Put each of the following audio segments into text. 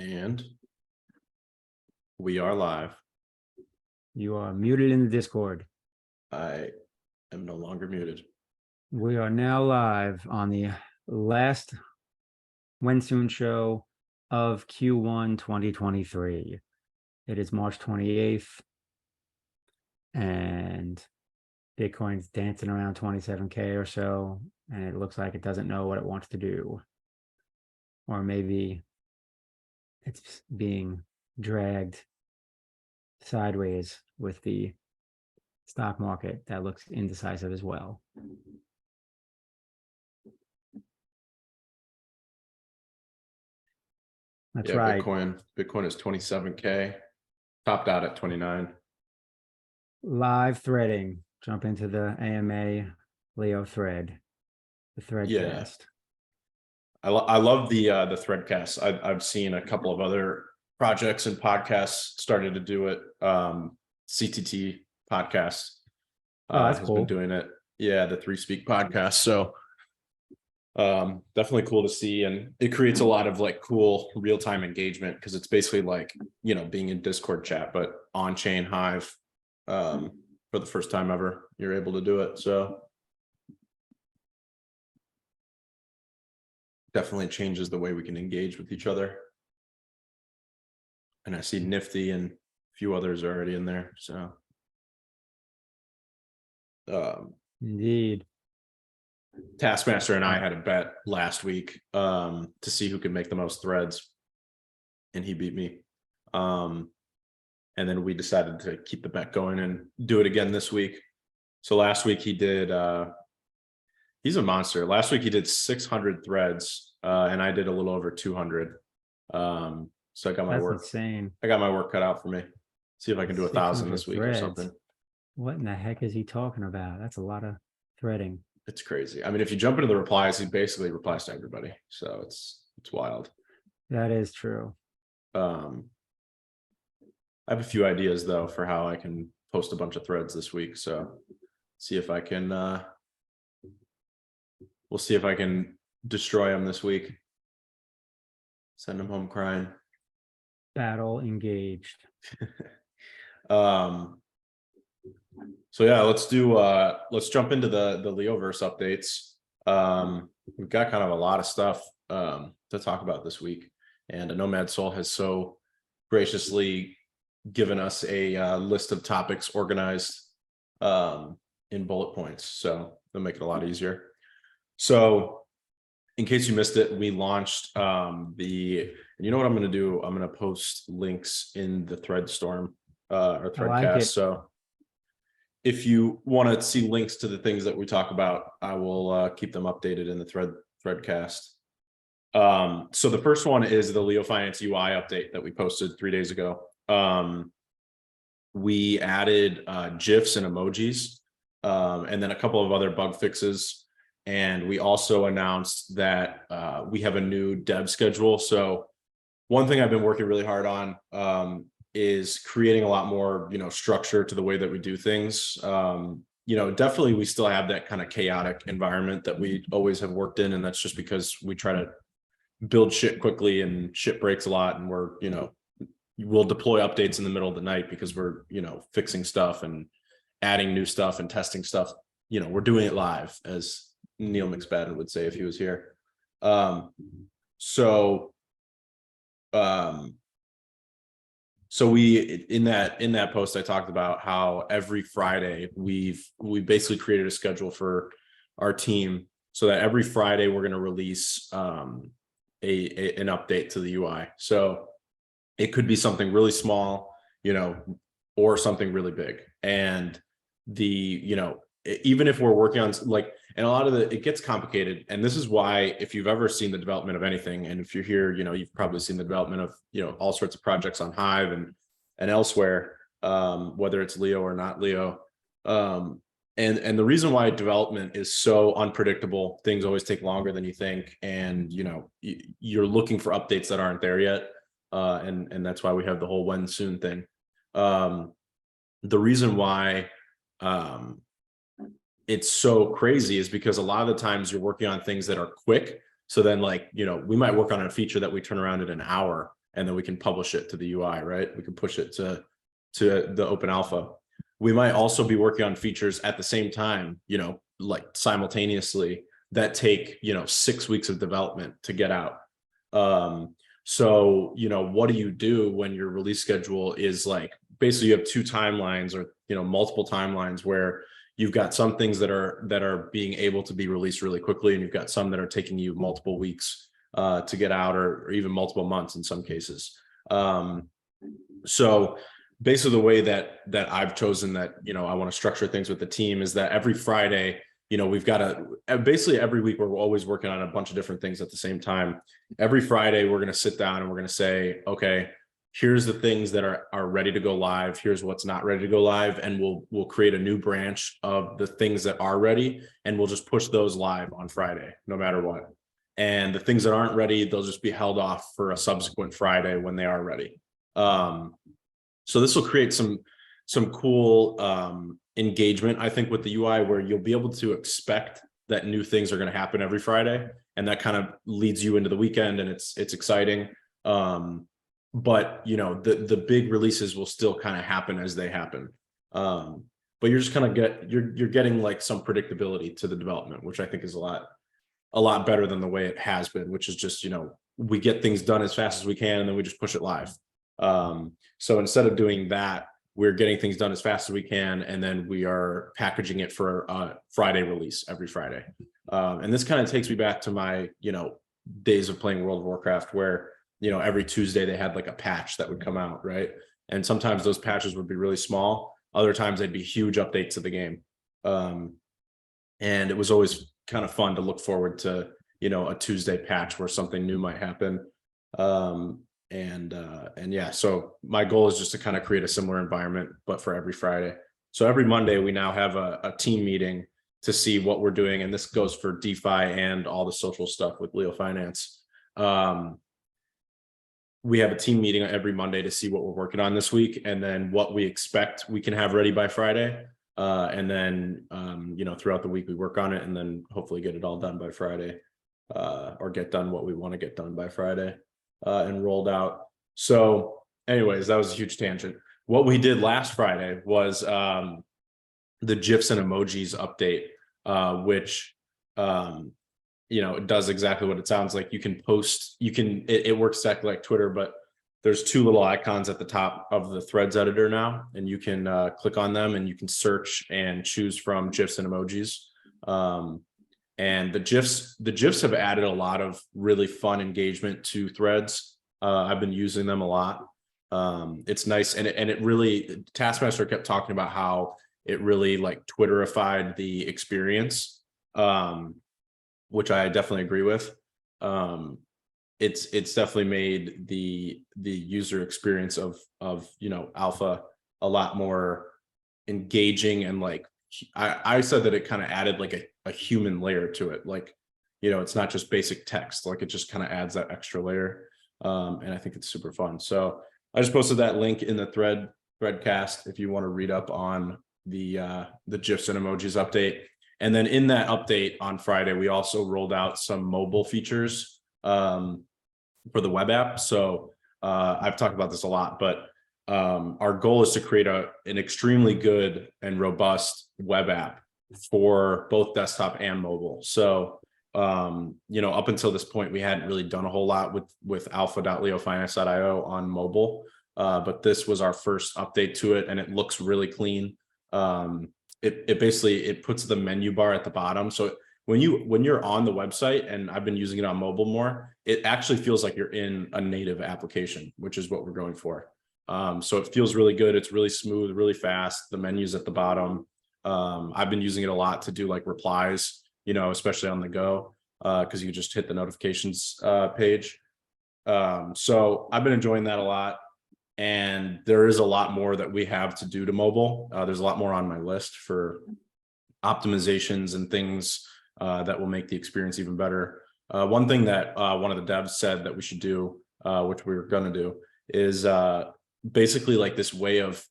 And we are live. You are muted in the Discord. I am no longer muted. We are now live on the last When Soon show of Q1 2023. It is March 28th, and Bitcoin's dancing around 27K or so, and it looks like it doesn't know what it wants to do. Or maybe it's being dragged sideways with the stock market that looks indecisive as well. That's right. Bitcoin is 27K, topped out at 29. Live threading. Jump into the AMA Leo thread, the threadcast. Yeah. I love the threadcast. I've seen a couple of other projects and podcasts started to do it. CTT podcast That's has cool. been doing it. Yeah, the 3Speak podcast. So definitely cool to see, and it creates a lot of like cool real-time engagement because it's basically like, you know, being in Discord chat, but on-chain Hive for the first time ever, you're able to do it. So definitely changes the way we can engage with each other. And I see Nifty and a few others already in there. So Indeed. Taskmaster and I had a bet last week to see who could make the most threads, and he beat me. And then we decided to keep the bet going and do it again this week. So last week he did, he's a monster. Last week he did 600 threads, and I did a little over 200. So I got my insane. I got my work cut out for me. See if I can do 1,000 this week threads. or something. What in the heck is he talking about? That's a lot of threading. It's crazy. I mean, if you jump into the replies, he basically replies to everybody. So it's wild. That is true. I have a few ideas though for how I can post a bunch of threads this week. So see if I can we'll see if I can destroy them this week. Send them home crying. Battle engaged. So yeah, let's jump into the LeoVerse updates. We've got kind of a lot of stuff to talk about this week, and Nomad Soul has so graciously given us a list of topics organized in bullet points, so they'll make it a lot easier. So in case you missed it, we launched and you know what I'm going to do? I'm going to post links in the Threadstorm or Threadcast. Like so if you want to see links to the things that we talk about, I will keep them updated in the Threadcast. So the first one is the LeoFinance UI update that we posted 3 days ago. We added GIFs and emojis, and then a couple of other bug fixes. And we also announced that we have a new dev schedule. So one thing I've been working really hard on is creating a lot more, structure to the way that we do things. Definitely we still have that kind of chaotic environment that we always have worked in. And that's just because we try to build shit quickly and shit breaks a lot. And we're, we'll deploy updates in the middle of the night because we're, fixing stuff and adding new stuff and testing stuff. We're doing it live, as Neil McSpadden would say if he was here. So we in that post I talked about how every Friday we basically created a schedule for our team so that every Friday we're going to release an update to the UI. So it could be something really small, or something really big. And even if we're working on and a lot of it gets complicated. And this is why, if you've ever seen the development of anything, and if you're here, you've probably seen the development of, all sorts of projects on Hive and elsewhere, whether it's Leo or not Leo. And the reason why development is so unpredictable, things always take longer than you think. And, you're looking for updates that aren't there yet. And that's why we have the whole when soon thing. The reason why, it's so crazy is because a lot of the times you're working on things that are quick. So then we might work on a feature that we turn around in an hour, and then we can publish it to the UI, right? We can push it to the open alpha. We might also be working on features at the same time, like simultaneously, that take 6 weeks of development to get out. So what do you do when your release schedule is like, basically you have two timelines, or multiple timelines, where you've got some things that are being able to be released really quickly, and you've got some that are taking you multiple weeks to get out, or even multiple months in some cases. So basically the way that I've chosen that, I want to structure things with the team is that every Friday, we've got basically every week we're always working on a bunch of different things at the same time. Every Friday, we're going to sit down and we're going to say, okay, here's the things that are ready to go live. Here's what's not ready to go live. And we'll create a new branch of the things that are ready, and we'll just push those live on Friday, no matter what. And the things that aren't ready, they'll just be held off for a subsequent Friday when they are ready. So this will create some cool engagement, I think, with the UI, where you'll be able to expect that new things are going to happen every Friday, and that kind of leads you into the weekend, and it's exciting. But the big releases will still kind of happen as they happen. But you're just kind of you're getting like some predictability to the development, which I think is a lot better than the way it has been, which is just, we get things done as fast as we can and then we just push it live. So instead of doing that, we're getting things done as fast as we can, and then we are packaging it for a Friday release every Friday. And this kind of takes me back to my, days of playing World of Warcraft, where, every Tuesday they had like a patch that would come out, right? And sometimes those patches would be really small. Other times they'd be huge updates to the game. And it was always kind of fun to look forward to, a Tuesday patch where something new might happen. And yeah, so my goal is just to kind of create a similar environment, but for every Friday. So every Monday we now have a team meeting to see what we're doing. And this goes for DeFi and all the social stuff with LeoFinance. We have a team meeting every Monday to see what we're working on this week, and then what we expect we can have ready by Friday. And then, throughout the week we work on it, and then hopefully get it all done by Friday, or get done what we want to get done by Friday, and rolled out. So anyways, that was a huge tangent. What we did last Friday was the GIFs and Emojis update, which it does exactly what it sounds like. You can post, it works exactly like Twitter, but there's two little icons at the top of the threads editor now, and you can click on them and you can search and choose from GIFs and Emojis. And the GIFs have added a lot of really fun engagement to threads. I've been using them a lot. It's nice, and it really, Taskmaster kept talking about how it really like Twitterified the experience, which I definitely agree with. It's definitely made the user experience of Alpha a lot more engaging, and like I said that it kind of added like a human layer to it. Like, it's not just basic text, like it just kind of adds that extra layer. And I think it's super fun. So I just posted that link in the threadcast if you want to read up on the GIFs and Emojis update. And then in that update on Friday, we also rolled out some mobile features for the web app. So I've talked about this a lot, but our goal is to create an extremely good and robust web app for both desktop and mobile. So up until this point, we hadn't really done a whole lot with alpha.leofinance.io on mobile, but this was our first update to it, and it looks really clean. It basically puts the menu bar at the bottom. So when you're on the website, and I've been using it on mobile more, it actually feels like you're in a native application, which is what we're going for. So it feels really good. It's really smooth, really fast. The menu's at the bottom. I've been using it a lot to do like replies, especially on the go, because you just hit the notifications page. So I've been enjoying that a lot. And there is a lot more that we have to do to mobile. There's a lot more on my list for optimizations and things that will make the experience even better. One thing that one of the devs said that we should do, which we were going to do, is basically like this way of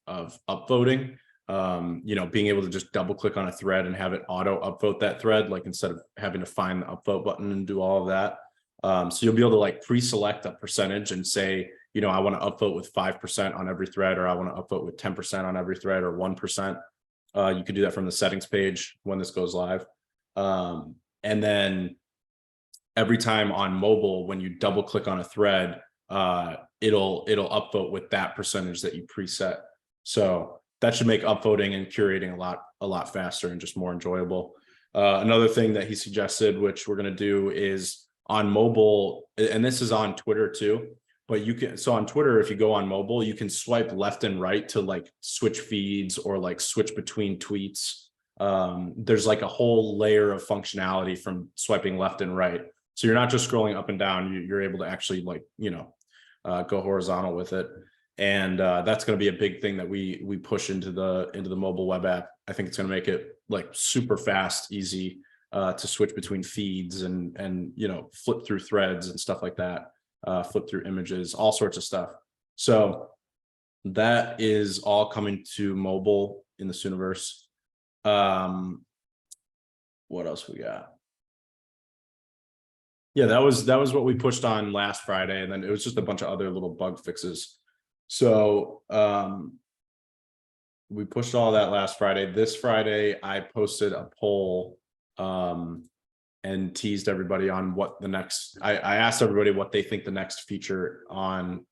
upvoting. Being able to just double click on a thread and have it auto upvote that thread, like instead of having to find the upvote button and do all of that. So you'll be able to like pre-select a percentage and say, I want to upvote with 5% on every thread, or I want to upvote with 10% on every thread, or 1%. You can do that from the settings page when this goes live. And then every time on mobile, when you double click on a thread, it'll upvote with that percentage that you preset. So that should make upvoting and curating a lot faster and just more enjoyable. Another thing that he suggested, which we're going to do, is on mobile, and this is on Twitter too, but you can, so on Twitter, if you go on mobile, you can swipe left and right to like switch feeds or like switch between tweets. There's like a whole layer of functionality from swiping left and right. So you're not just scrolling up and down, you're able to actually like, go horizontal with it. And that's going to be a big thing that we push into the mobile web app. I think it's going to make it like super fast, easy to switch between feeds and flip through threads and stuff like that, flip through images, all sorts of stuff. So that is all coming to mobile in the Sooniverse. What else we got? Yeah, that was what we pushed on last Friday, and then it was just a bunch of other little bug fixes. So we pushed all that last Friday. This Friday, I posted a poll and teased everybody on what the next. I asked everybody what they think the next feature on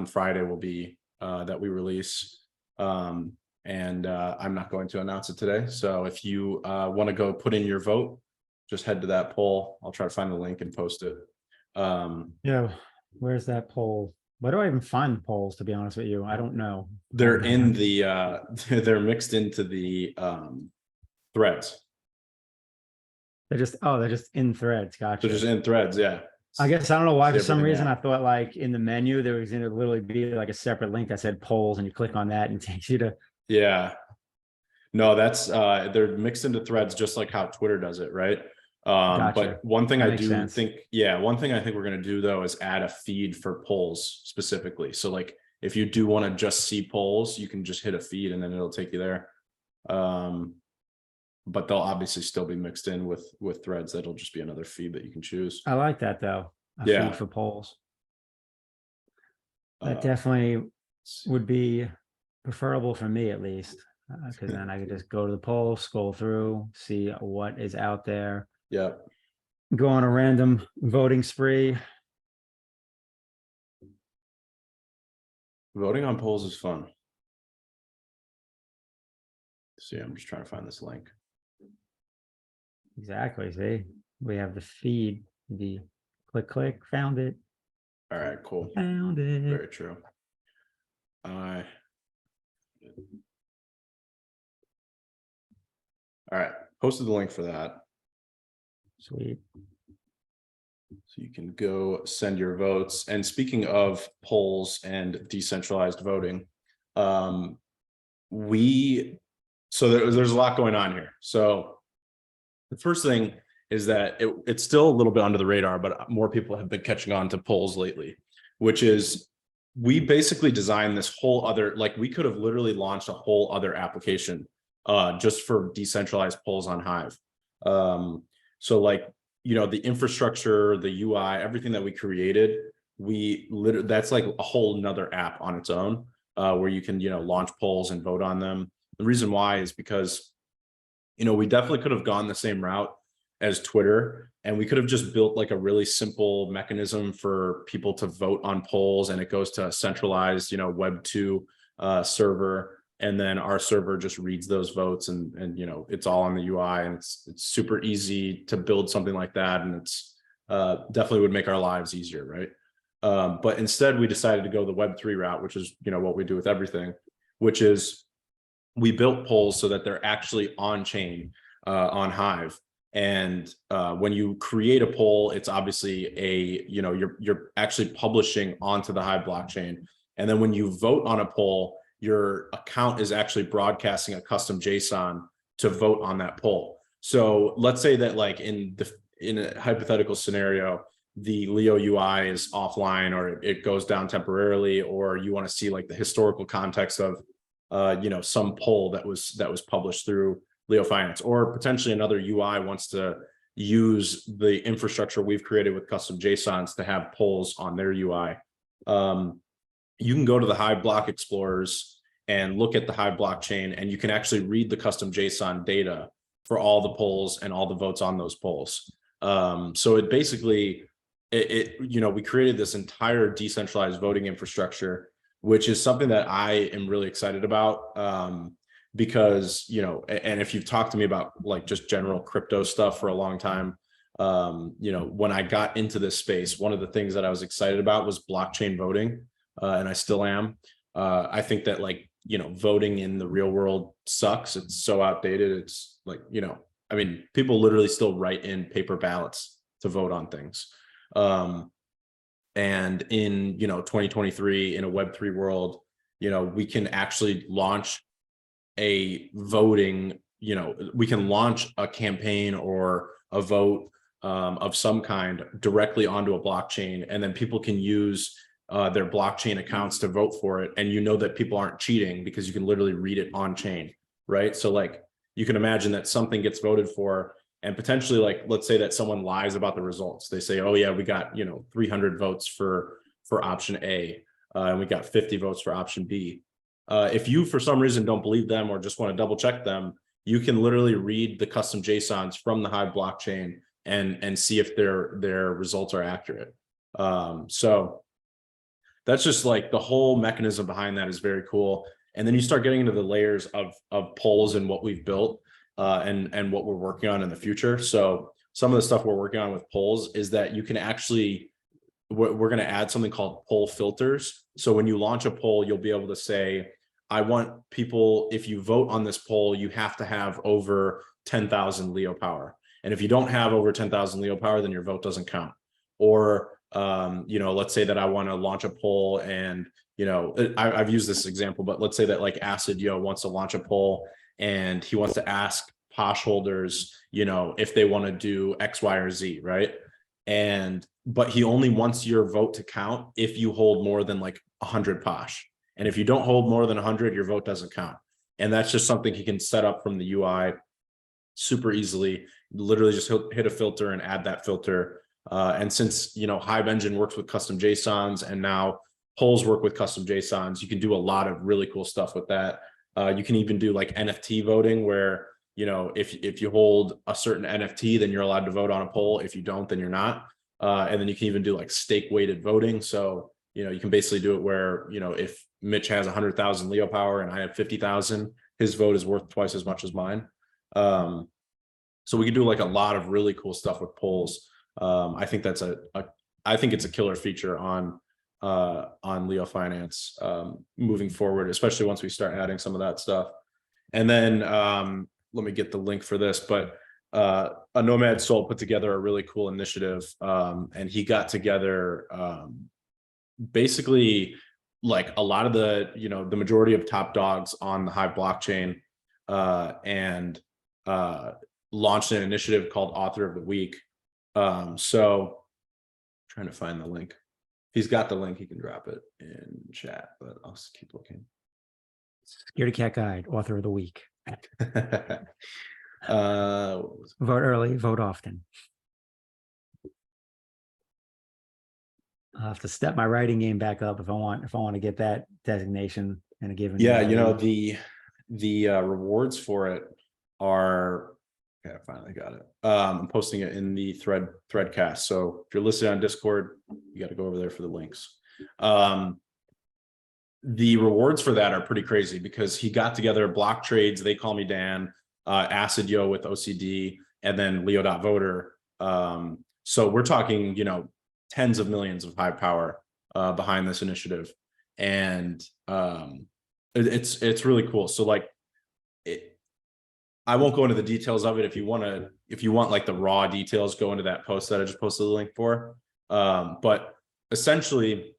Friday will be that we release. And I'm not going to announce it today. So if you want to go put in your vote, just head to that poll. I'll try to find the link and post it. Yeah, where's that poll? Where do I even find polls, to be honest with you? I don't know. They're in the they're mixed into the threads. They're just in threads. Gotcha. They're just in threads, yeah. I guess I don't know why, for some reason, Yeah. I thought like in the menu there was going to literally be like a separate link that said polls, and you click on that and it takes you to. Yeah. No, that's they're mixed into threads just like how Twitter does it, right? Gotcha. But one thing That I makes do sense. think, one thing I think we're going to do though is add a feed for polls specifically. So like if you do want to just see polls, you can just hit a feed and then it'll take you there. But they'll obviously still be mixed in with threads. That'll just be another feed that you can choose. I like that though. A Yeah. feed for polls. That definitely would be preferable for me, at least, because then I could just go to the poll, scroll through, see what is out there. Yeah. Go on a random voting spree. Voting on polls is fun. See, I'm just trying to find this link. Exactly. See, we have the feed, the click, found it. All right, cool. Found it. Very true. All right, posted the link for that. Sweet. So you can go send your votes. And speaking of polls and decentralized voting, so there's a lot going on here. So the first thing is that it's still a little bit under the radar, but more people have been catching on to polls lately, which is we basically designed this whole other, like we could have literally launched a whole other application just for decentralized polls on Hive. So like, the infrastructure, the UI, everything that we created, that's like a whole nother app on its own where you can, launch polls and vote on them. The reason why is because, we definitely could have gone the same route as Twitter, and we could have just built like a really simple mechanism for people to vote on polls, and it goes to a centralized, Web 2 server. And then our server just reads those votes and it's all on the UI, and it's super easy to build something like that. And it's definitely would make our lives easier. Right. But instead we decided to go the Web3 route, which is, what we do with everything, which is we built polls so that they're actually on chain on Hive. And when you create a poll, it's obviously you're actually publishing onto the Hive blockchain. And then when you vote on a poll, your account is actually broadcasting a custom JSON to vote on that poll. So let's say that like in a hypothetical scenario, the Leo UI is offline or it goes down temporarily, or you want to see like the historical context of some poll that was published through LeoFinance, or potentially another UI wants to use the infrastructure we've created with custom JSONs to have polls on their UI. You can go to the Hive block explorers and look at the Hive blockchain, and you can actually read the custom JSON data for all the polls and all the votes on those polls. So it basically, we created this entire decentralized voting infrastructure, which is something that I am really excited about. Because, and if you've talked to me about like just general crypto stuff for a long time, when I got into this space, one of the things that I was excited about was blockchain voting. And I still am. I think that voting in the real world sucks. It's so outdated. It's like, people literally still write in paper ballots to vote on things. And in, 2023 in a Web3 world, we can actually launch a voting, we can launch a campaign or a vote of some kind directly onto a blockchain, and then people can use their blockchain accounts to vote for it. And that people aren't cheating because you can literally read it on chain, right? So you can imagine that something gets voted for, and potentially let's say that someone lies about the results. They say, oh yeah, we got 300 votes for option A, and we got 50 votes for option B. If you for some reason don't believe them or just want to double check them, you can literally read the custom JSONs from the Hive blockchain and see if their results are accurate. So that's just the whole mechanism behind that is very cool. And then you start getting into the layers of polls and what we've built and what we're working on in the future. So some of the stuff we're working on with polls is that you can actually, we're going to add something called poll filters. So when you launch a poll, you'll be able to say, I want people, if you vote on this poll, you have to have over 10,000 Leo power. And if you don't have over 10,000 Leo power, then your vote doesn't count. Or, let's say that I want to launch a poll and, I've used this example, but let's say that Acid Yo wants to launch a poll and he wants to ask Posh holders, if they want to do X, Y, or Z, right? But he only wants your vote to count if you hold more than 100 Posh. And if you don't hold more than 100, your vote doesn't count. And that's just something he can set up from the UI super easily. Literally just hit a filter and add that filter. And since, Hive Engine works with custom JSONs and now polls work with custom JSONs, you can do a lot of really cool stuff with that. You can even do NFT voting where, if you hold a certain NFT, then you're allowed to vote on a poll. If you don't, then you're not. And then you can even do stake weighted voting. So, you can basically do it where, if Mitch has 100,000 Leo power and I have 50,000, his vote is worth twice as much as mine. So we can do a lot of really cool stuff with polls. I think that's I think it's a killer feature on LeoFinance moving forward, especially once we start adding some of that stuff. And then let me get the link for this, but a Nomad Soul put together a really cool initiative, and he got together basically a lot of the the majority of top dogs on the Hive blockchain, and launched an initiative called Author of the Week. So trying to find the link. If he's got the link, he can drop it in chat, but I'll just keep looking. Scaredy Cat Guide, Author of the Week. Vote early, vote often. I'll have to step my writing game back up if I want to get that designation in a given. Yeah, the rewards for it are. Okay, I finally got it. I'm posting it in the threadcast. So if you're listed on Discord, you got to go over there for the links. The rewards for that are pretty crazy because he got together Block Trades, They Call Me Dan, Acid Yo with OCD, and then Leo.voter. So we're talking, tens of millions of Hive power behind this initiative. And it's really cool. So I won't go into the details of it. If you want the raw details, go into that post that I just posted the link for. But essentially,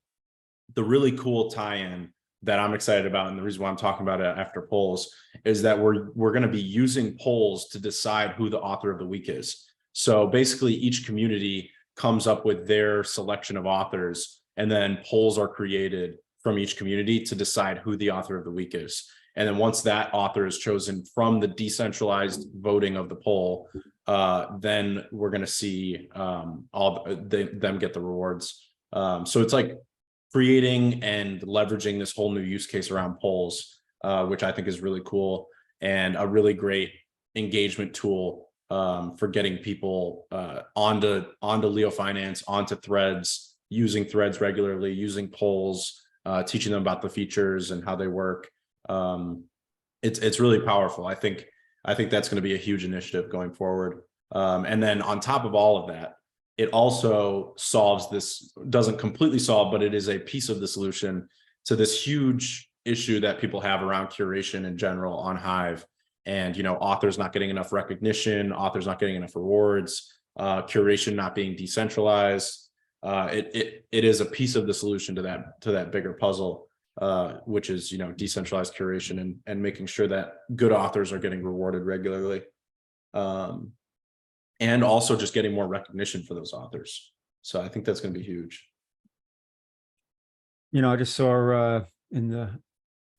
the really cool tie-in that I'm excited about, and the reason why I'm talking about it after polls, is that we're going to be using polls to decide who the author of the week is. So basically, each community comes up with their selection of authors, and then polls are created from each community to decide who the author of the week is. And then once that author is chosen from the decentralized voting of the poll, then we're going to see them get the rewards. So it's creating and leveraging this whole new use case around polls, which I think is really cool and a really great engagement tool for getting people onto LeoFinance, onto threads, using threads regularly, using polls, teaching them about the features and how they work. It's really powerful. I think that's going to be a huge initiative going forward. And then on top of all of that, it also solves this, doesn't completely solve, but it is a piece of the solution to this huge issue that people have around curation in general on Hive. And, you know, authors not getting enough recognition, authors not getting enough rewards, curation not being decentralized. It is a piece of the solution to that bigger puzzle, which is, you know, decentralized curation and making sure that good authors are getting rewarded regularly. And also just getting more recognition for those authors. So I think that's going to be huge. You know, I just saw in the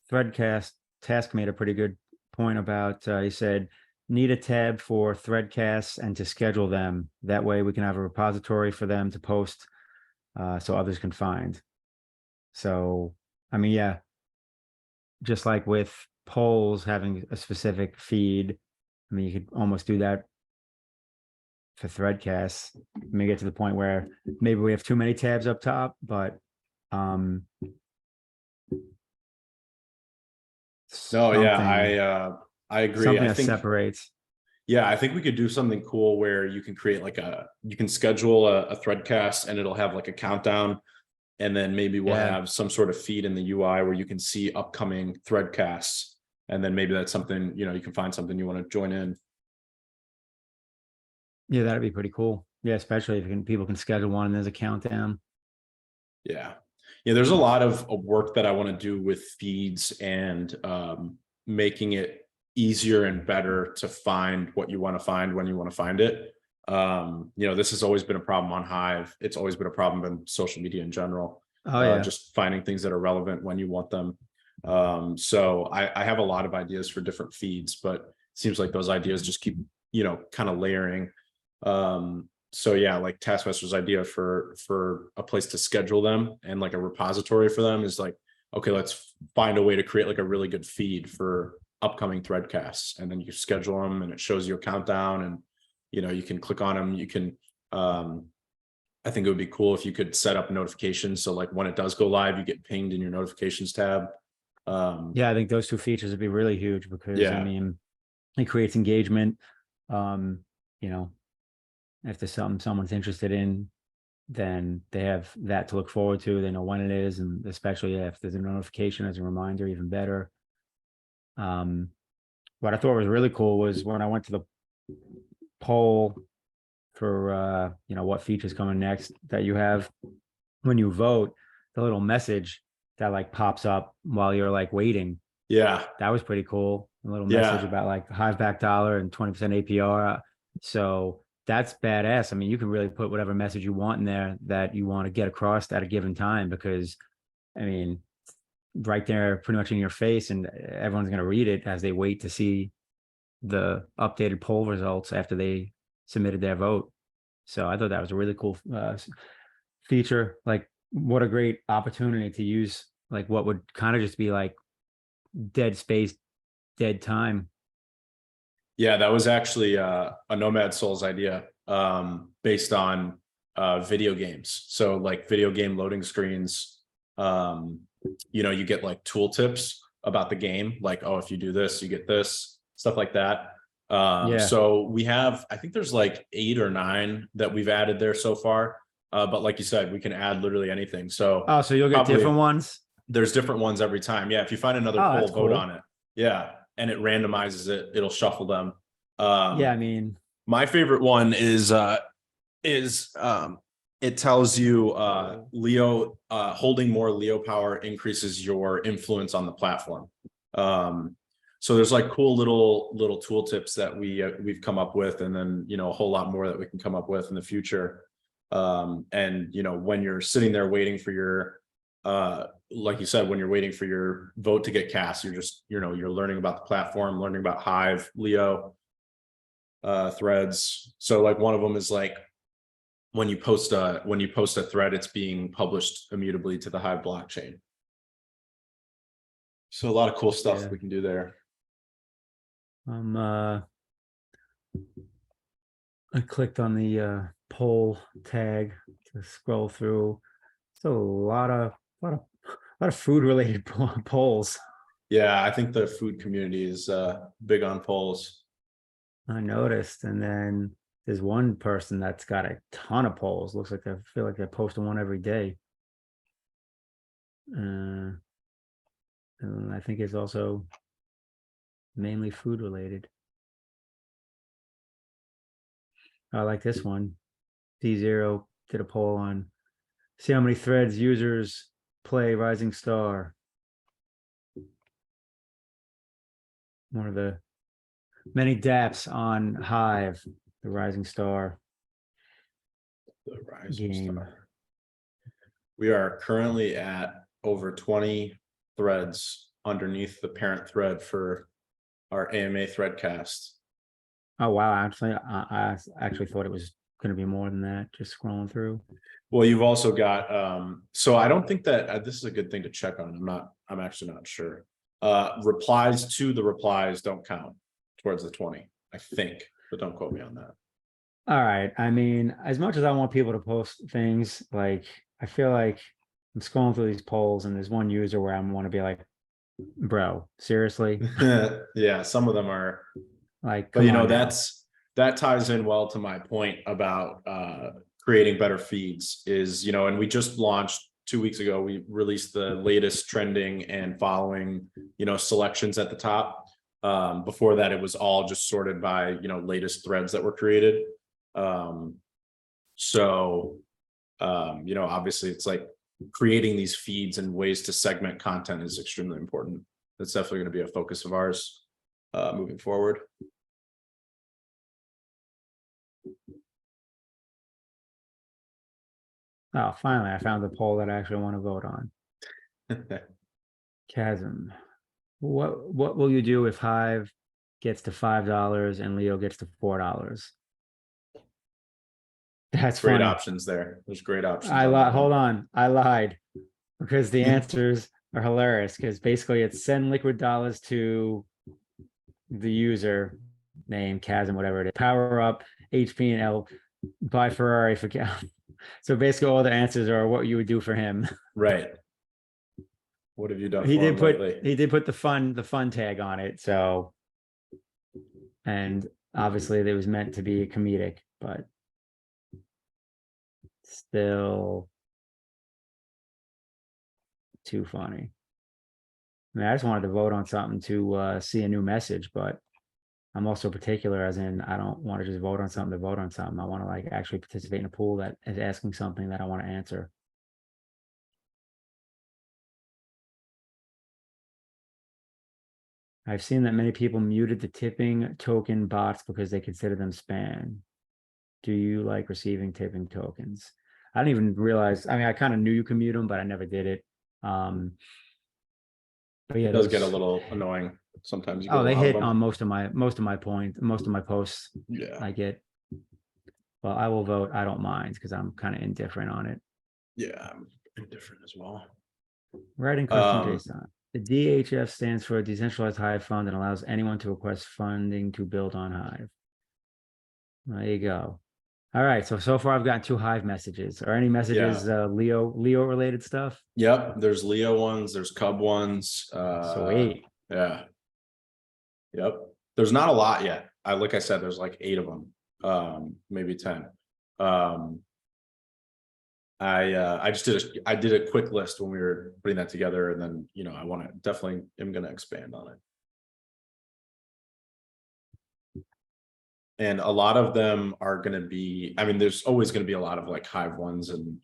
Threadcast, Task made a pretty good point about, he said, need a tab for Threadcasts and to schedule them. That way we can have a repository for them to post so others can find. So, I mean, yeah, just like with polls having a specific feed, I mean, you could almost do that for Threadcasts. Maybe get to the point where maybe we have too many tabs up top, but No, yeah, I agree. Something I that think separates. Yeah, I think we could do something cool where you can create like you can schedule a Threadcast and it'll have like a countdown. And then maybe we'll have some sort of feed in the UI where you can see upcoming Threadcasts. And then maybe that's something, you know, you can find something you want to join in. Yeah, that'd be pretty cool. Yeah, especially if people can schedule one and there's a countdown. Yeah. Yeah, there's a lot of work that I want to do with feeds and making it easier and better to find what you want to find when you want to find it. You know, this has always been a problem on Hive. It's always been a problem in social media in general. Oh yeah, just finding things that are relevant when you want them. So I have a lot of ideas for different feeds, but it seems like those ideas just keep, you know, kind of layering. So yeah, like Taskmaster's idea for a place to schedule them and like a repository for them is like, okay, let's find a way to create like a really good feed for upcoming Threadcasts, and then you schedule them and it shows you a countdown, and you know, you can click on them. You can I think it would be cool if you could set up notifications, so like when it does go live you get pinged in your notifications tab. yeah, I think those two features would be really huge because yeah. I mean, it creates engagement. You know, if there's something someone's interested in, then they have that to look forward to. They know when it is, and especially if there's a notification as a reminder, even better. What I thought was really cool was when I went to the poll for you know, what features coming next, that you have when you vote, the little message that like pops up while you're like waiting. Yeah, that was pretty cool. A little message about like hive-backed dollar and 20% APR. So that's badass. I mean, you can really put whatever message you want in there that you want to get across at a given time, because I mean, right there pretty much in your face, and everyone's going to read it as they wait to see the updated poll results after they submitted their vote. So I thought that was a really cool feature. Like, what a great opportunity to use like what would kind of just be like dead space, dead time. Yeah, that was actually a Nomad Souls idea, based on video games. So like video game loading screens, you know, you get like tooltips about the game, like, oh, if you do this, you get this, stuff like that. So we have, I think there's like 8 or 9 that we've added there so far. But like you said, we can add literally anything. So so you'll get different ones. There's different ones every time. Yeah, if you find another poll, vote on it. Yeah, and it randomizes it. It'll shuffle them. Yeah, I mean, my favorite one is it tells you Leo holding more Leo power increases your influence on the platform. So there's like cool little tooltips that we've come up with, and then, you know, a whole lot more that we can come up with in the future. And you know, when you're sitting there waiting for your like you said, when you're waiting for your vote to get cast, you're just, you know, you're learning about the platform, learning about Hive, Leo, threads. So like one of them is like, when you post a thread, it's being published immutably to the Hive blockchain. So a lot of cool stuff Yeah. we can do there. I clicked on the poll tag to scroll through. So a lot of food related polls. Yeah, I think the food community is big on polls. I noticed, and then there's one person that's got a ton of polls. Looks like I feel like they're posting one every day. And I think it's also mainly food related. I like this one. D0 did a poll on see how many threads users play Rising Star. One of the many dApps on Hive, the Rising Star The Rising game. Star. We are currently at over 20 threads underneath the parent thread for our AMA threadcast. Oh wow! Actually, I actually thought it was going to be more than that. Just scrolling through. Well, you've also got so I don't think that this is a good thing to check on. I'm actually not sure. Replies to the replies don't count towards the 20, I think, but don't quote me on that. All right. I mean, as much as I want people to post things, like I feel like I'm scrolling through these polls, and there's one user where I want to be like, "Bro, seriously?" Yeah, some of them are Like, but come on now. that ties in well to my point about creating better feeds is, and we just launched 2 weeks ago, we released the latest trending and following, selections at the top. Before that, it was all just sorted by, latest threads that were created. Obviously it's like creating these feeds and ways to segment content is extremely important. That's definitely going to be a focus of ours moving forward. Oh, finally, I found the poll that I actually want to vote on. Chasm. What will you do if Hive gets to $5 and Leo gets to $4? That's Great funny. options there. There's great options. I lied. Hold on. I lied because the answers are hilarious. Because basically, it's send liquid dollars to the user name, Chasm, whatever it is. Power up HP and L. Buy Ferrari for Cal. So basically, all the answers are what you would do for him. Right. What have you done He for him lately? did put the fun tag on it. So, and obviously, it was meant to be comedic, but still too funny. I mean, I just wanted to vote on something to see a new message, but I'm also particular, as in I don't want to just vote on something to vote on something. I want to like actually participate in a pool that is asking something that I want to answer. I've seen that many people muted the tipping token bots because they consider them spam. Do you like receiving tipping tokens? I didn't even realize. I mean, I kind of knew you could mute them, but I never did it. But yeah, It does get a little annoying sometimes. You get they a lot hit of them. on most of my posts. Yeah, I get. Well, I will vote. I don't mind because I'm kind of indifferent on it. yeah, I'm indifferent as well. Writing custom JSON. The DHF stands for Decentralized Hive Fund and allows anyone to request funding to build on Hive. There you go. All right. So far I've gotten 2 Hive messages. Are any messages Leo related stuff? Yep. There's Leo ones. There's Cub ones. Sweet. Yeah. Yep. There's not a lot yet. Like I said, there's like 8 of them, maybe 10. I just did a quick list when we were putting that together, and then I want to definitely am going to expand on it. And a lot of them are going to be, I mean, there's always going to be a lot of like Hive ones and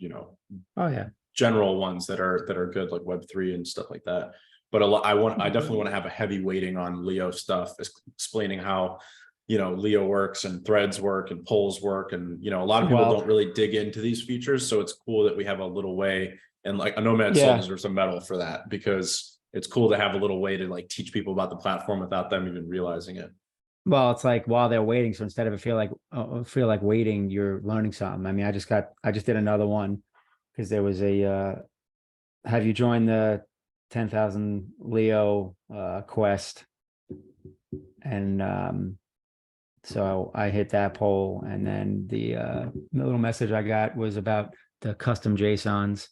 Oh yeah, general ones that are good, like Web3 and stuff like that. But I definitely want to have a heavy weighting on Leo stuff, explaining how Leo works and threads work and polls work, and a lot of people don't really dig into these features. So it's cool that we have a little way, and like a Nomad Soul deserves a medal for that, because it's cool to have a little way to like teach people about the platform without them even realizing it. Well, it's like while they're waiting. So instead of feel like waiting, you're learning something. I mean, I just did another one because there was have you joined the 10,000 Leo quest? And so I hit that poll, and then the little message I got was about the custom JSONs.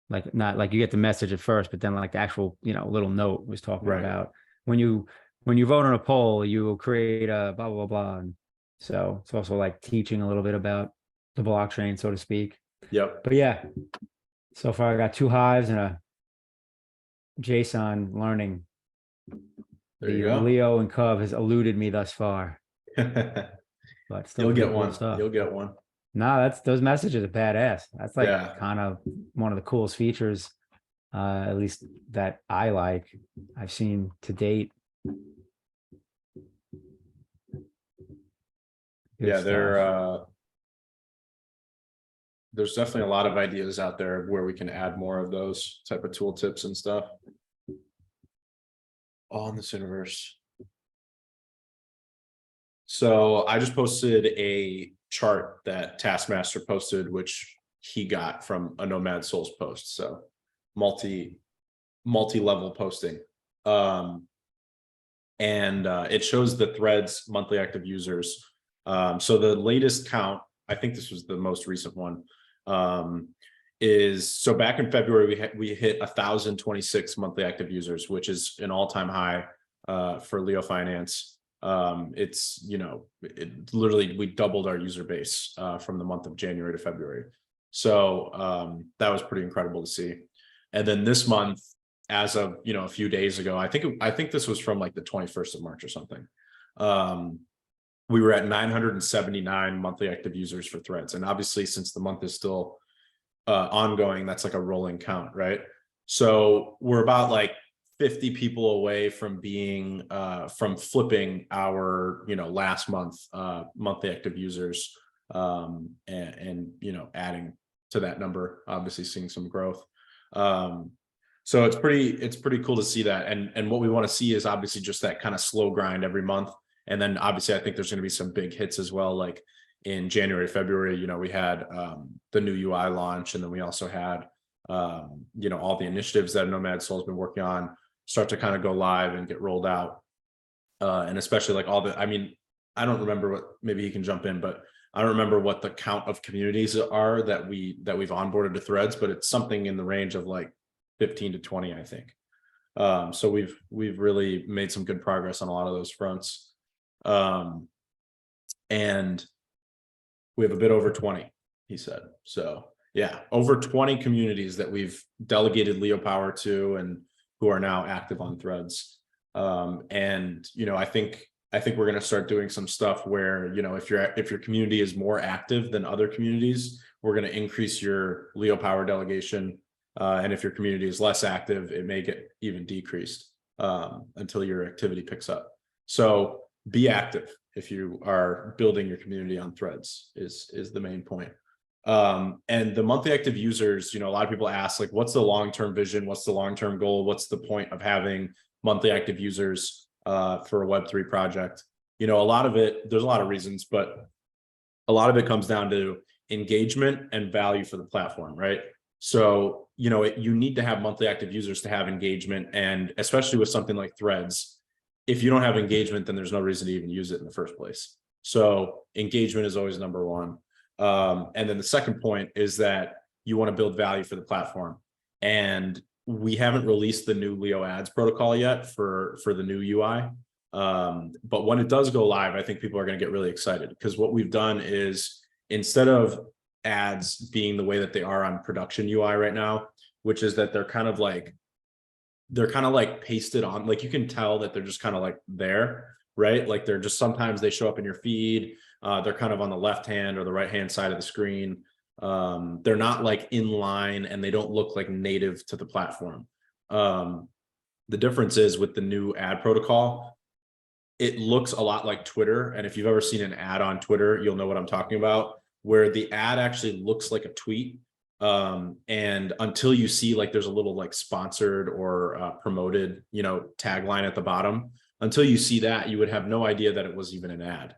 Like, not like you get the message at first, but then like the actual, little note was talking Right. about when you vote on a poll, you will create a blah blah blah. And so it's also like teaching a little bit about the blockchain, so to speak. Yep. But yeah, so far I got 2 hives and a JSON learning. There you The go. Leo and Cub has eluded me thus far, but still You'll pretty get cool one. stuff. You'll get one. No, those messages are badass. That's like Yeah. kind of one of the coolest features, at least that I like, I've seen to date. Good Yeah, stuff. there's definitely a lot of ideas out there where we can add more of those type of tooltips and stuff. All in this universe. So I just posted a chart that Taskmaster posted, which he got from a Nomad Souls post. So multi-level posting. And it shows the threads monthly active users. So the latest count, I think this was the most recent one, is so back in February we hit 1,026 monthly active users, which is an all-time high for LeoFinance. It's it literally, we doubled our user base from the month of January to February. So that was pretty incredible to see. And then this month, as of a few days ago, I think this was from like the 21st of March or something. We were at 979 monthly active users for threads, and obviously since the month is still ongoing, that's like a rolling count, right? So we're about like 50 people away from being from flipping our last month monthly active users, and adding to that number, obviously seeing some growth. So it's pretty cool to see that. And what we want to see is obviously just that kind of slow grind every month. And then obviously I think there's going to be some big hits as well. Like in January, February, we had the new UI launch, and then we also had all the initiatives that Nomad Soul has been working on start to kind of go live and get rolled out. And especially like I don't remember what, maybe he can jump in, but I don't remember what the count of communities are that we've onboarded to threads, but it's something in the range of like 15 to 20, I think. So we've really made some good progress on a lot of those fronts. And we have a bit over 20, he said. So yeah, over 20 communities that we've delegated Leo power to and who are now active on threads. And I think we're going to start doing some stuff where if your community is more active than other communities, we're going to increase your Leo power delegation. And if your community is less active, it may get even decreased until your activity picks up. So be active if you are building your community on threads is the main point. And the monthly active users, a lot of people ask, like, what's the long-term vision? What's the long-term goal? What's the point of having monthly active users for a Web3 project? A lot of it, there's a lot of reasons, but a lot of it comes down to engagement and value for the platform, right? So, you need to have monthly active users to have engagement. And especially with something like threads, if you don't have engagement, then there's no reason to even use it in the first place. So engagement is always number one. And then the second point is that you want to build value for the platform. And we haven't released the new Leo ads protocol yet for the new UI. But when it does go live, I think people are going to get really excited, because what we've done is, instead of ads being the way that they are on production UI right now, which is that they're kind of like pasted on, like you can tell that they're just kind of like there, right? Like they're just, sometimes they show up in your feed. They're kind of on the left hand or the right hand side of the screen. They're not like in line, and they don't look like native to the platform. The difference is with the new ad protocol, it looks a lot like Twitter. And if you've ever seen an ad on Twitter, you'll know what I'm talking about, where the ad actually looks like a tweet. And until you see like there's a little like sponsored or promoted, tagline at the bottom, until you see that, you would have no idea that it was even an ad.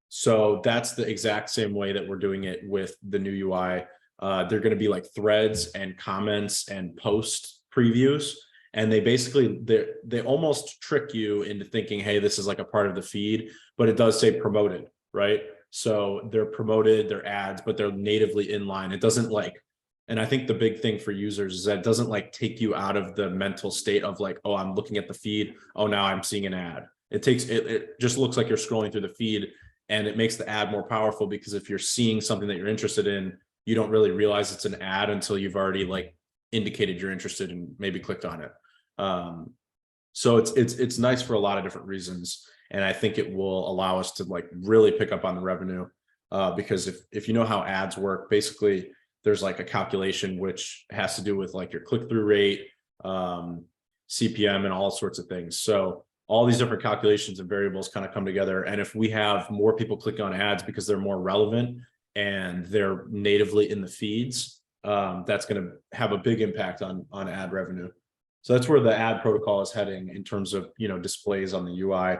So that's the exact same way that we're doing it with the new UI. They're going to be like threads and comments and post previews. And they basically, they almost trick you into thinking, hey, this is like a part of the feed, but it does say promoted, right? So they're promoted, they're ads, but they're natively inline. It doesn't like, and I think the big thing for users is that it doesn't like take you out of the mental state of like, oh, I'm looking at the feed. Oh, now I'm seeing an ad. It just looks like you're scrolling through the feed, and it makes the ad more powerful, because if you're seeing something that you're interested in, you don't really realize it's an ad until you've already like indicated you're interested and maybe clicked on it. So it's nice for a lot of different reasons. And I think it will allow us to like really pick up on the revenue, because if you know how ads work, basically there's like a calculation which has to do with like your click-through rate, CPM, and all sorts of things. So all these different calculations and variables kind of come together. And if we have more people click on ads because they're more relevant and they're natively in the feeds, that's going to have a big impact on ad revenue. So that's where the ad protocol is heading in terms of, displays on the UI.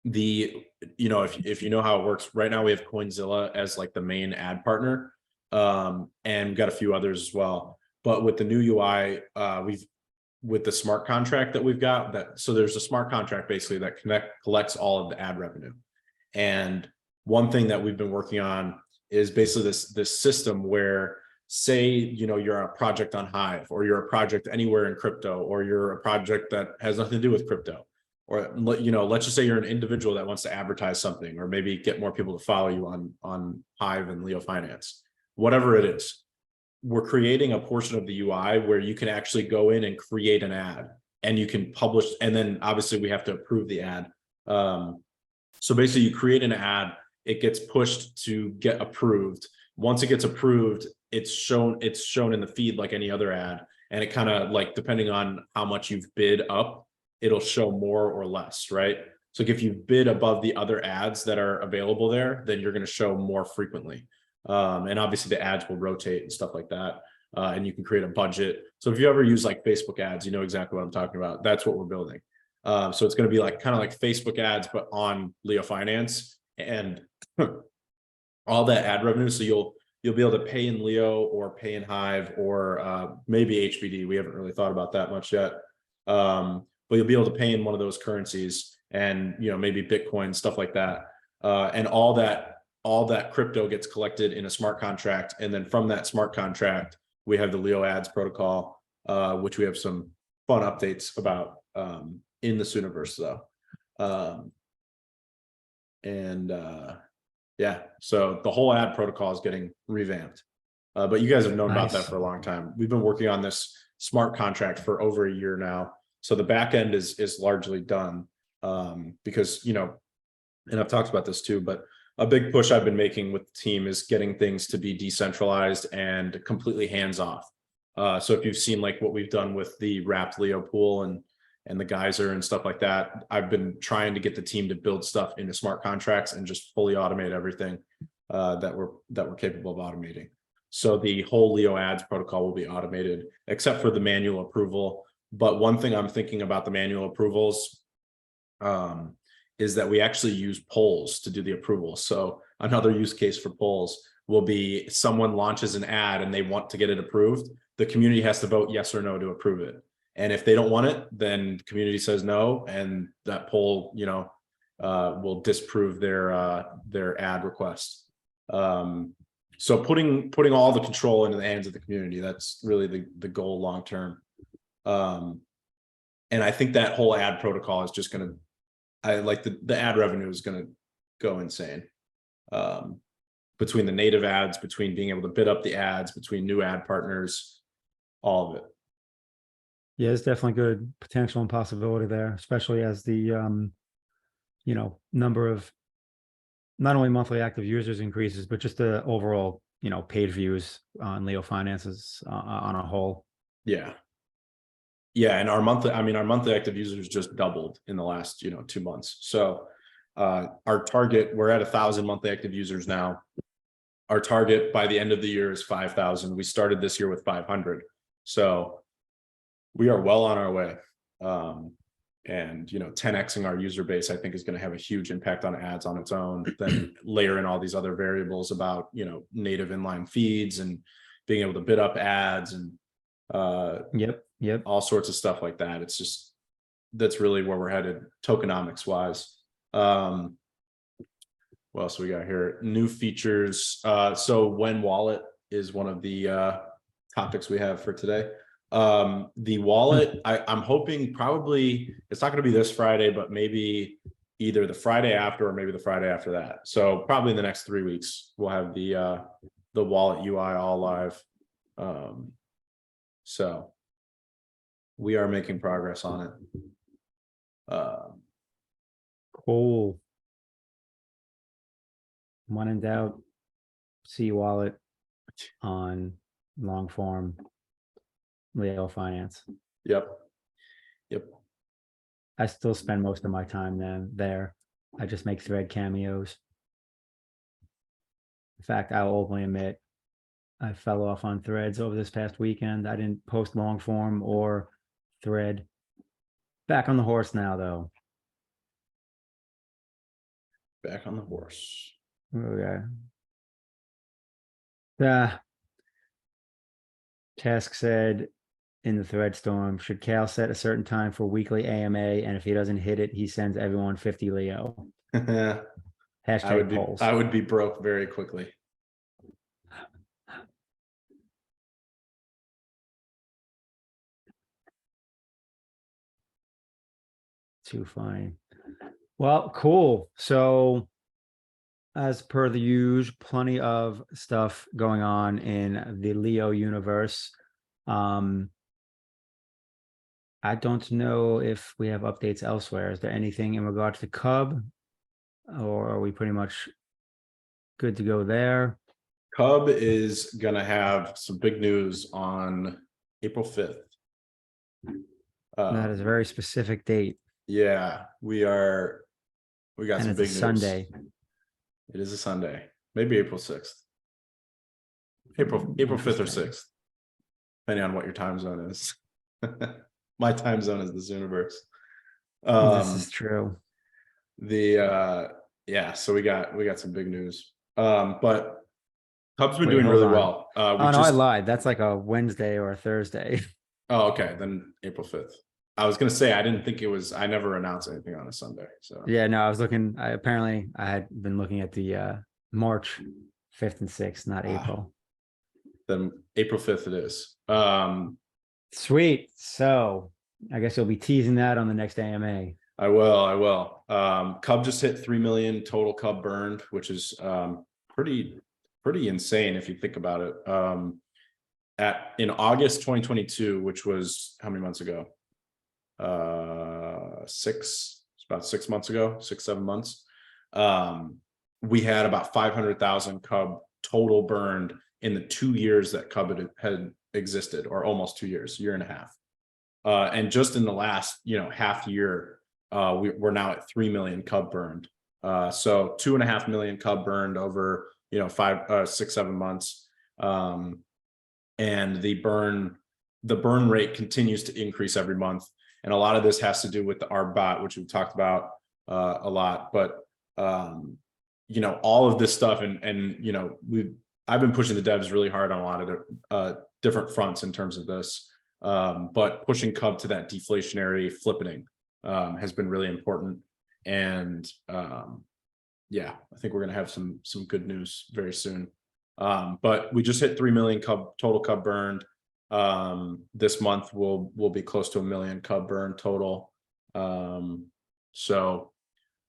If you know how it works right now, we have Coinzilla as like the main ad partner, and we've got a few others as well. But with the new UI, with the smart contract that we've got, so there's a smart contract basically that collects all of the ad revenue. And one thing that we've been working on is basically this system where, say, you're a project on Hive, or you're a project anywhere in crypto, or you're a project that has nothing to do with crypto, or let's just say you're an individual that wants to advertise something, or maybe get more people to follow you on Hive and LeoFinance, whatever it is. We're creating a portion of the UI where you can actually go in and create an ad, and you can publish, and then obviously we have to approve the ad. So basically you create an ad, it gets pushed to get approved. Once it gets approved, it's shown in the feed like any other ad. And it kind of like, depending on how much you've bid up, it'll show more or less, right? So if you bid above the other ads that are available there, then you're going to show more frequently. And obviously the ads will rotate and stuff like that. And you can create a budget. So if you ever use like Facebook ads, you know exactly what I'm talking about. That's what we're building. So it's going to be like kind of like Facebook ads, but on LeoFinance, and all that ad revenue. So you'll be able to pay in Leo, or pay in Hive, or maybe HBD. We haven't really thought about that much yet. But you'll be able to pay in one of those currencies, and maybe Bitcoin, stuff like that. And all that crypto gets collected in a smart contract. And then from that smart contract, we have the Leo ads protocol, which we have some fun updates about in the Sooniverse though. Yeah, so the whole ad protocol is getting revamped. But you guys have known about that for a long time. We've been working on this smart contract for over a year now. So the back end is largely done, because, and I've talked about this too, but a big push I've been making with the team is getting things to be decentralized and completely hands off. So if you've seen like what we've done with the wrapped Leo pool and the geyser and stuff like that, I've been trying to get the team to build stuff into smart contracts and just fully automate everything that we're capable of automating. So the whole Leo ads protocol will be automated, except for the manual approval. But one thing I'm thinking about the manual approvals is that we actually use polls to do the approval. So another use case for polls will be, someone launches an ad and they want to get it approved. The community has to vote yes or no to approve it. And if they don't want it, then the community says no, and that poll, will disprove their ad request. So putting all the control into the hands of the community, that's really the goal long term. And I think that whole ad protocol is just going to, the ad revenue is going to go insane. Between the native ads, between being able to bid up the ads, between new ad partners, all of it. Yeah, there's definitely good potential and possibility there, especially as the number of not only monthly active users increases, but just the overall paid views on LeoFinance on a whole. Yeah, and our monthly active users just doubled in the last 2 months. So our target, we're at 1,000 monthly active users now. Our target by the end of the year is 5,000. We started this year with 500, so we are well on our way. And 10xing our user base, I think, is going to have a huge impact on ads on its own. Then layer in all these other variables about native inline feeds and being able to bid up ads and Yep. all sorts of stuff like that. It's just, that's really where we're headed tokenomics wise. What else we got here? New features. So when wallet is one of the topics we have for today. The wallet, I'm hoping probably it's not going to be this Friday, but maybe either the Friday after or maybe the Friday after that. So probably in the next 3 weeks, we'll have the wallet UI all live. So we are making progress on it. Cool. When in doubt, see wallet on long form LeoFinance. Yep. I still spend most of my time there. I just make thread cameos. In fact, I'll openly admit I fell off on threads over this past weekend. I didn't post long form or thread. Back on the horse now, though. Back on the horse. Okay. The task said in the thread storm, should Cal set a certain time for weekly AMA? And if he doesn't hit it, he sends everyone 50 Leo. Hashtag polls. I would be broke very quickly. Too funny. Well, cool. So as per the usual, plenty of stuff going on in the Leo universe. I don't know if we have updates elsewhere. Is there anything in regards to Cub, or are we pretty much good to go there? Cub is going to have some big news on April 5th. That is a very specific date. Yeah, we got and some it's big a news. Sunday. It is a Sunday, maybe April 6th. April 5th or 6th, depending on what your time zone is. My time zone is this universe. This is true. So we got some big news. But Cub's been Wait, doing hold really on. well. No, I lied. That's like a Wednesday or a Thursday. Oh, okay. Then April 5th. I was going to say, I didn't think it was, I never announced anything on a Sunday. So yeah, no, I was looking, apparently I had been looking at the March 5th and 6th, not April. Then April 5th it is. Sweet. So I guess you'll be teasing that on the next AMA. I will. Cub just hit 3 million total Cub burned, which is pretty insane if you think about it. In August 2022, which was how many months ago? About 6 months ago, 7 months. We had about 500,000 Cub total burned in the 2 years that Cub had existed, or almost 2 years, year and a half. And just in the last, half year, we're now at 3 million Cub burned. So 2.5 million Cub burned over, 5, 6, 7 months. And the burn rate continues to increase every month. And a lot of this has to do with the ARB bot, which we've talked about a lot. But all of this stuff, and I've been pushing the devs really hard on a lot of different fronts in terms of this. But pushing Cub to that deflationary flippening has been really important. And I think we're gonna have some good news very soon. But we just hit 3 million total Cub burned. This month we'll be close to 1 million Cub burned total. So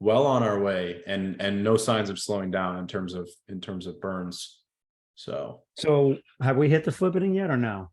well on our way, and no signs of slowing down in terms of burns. So have we hit the flippening yet or no?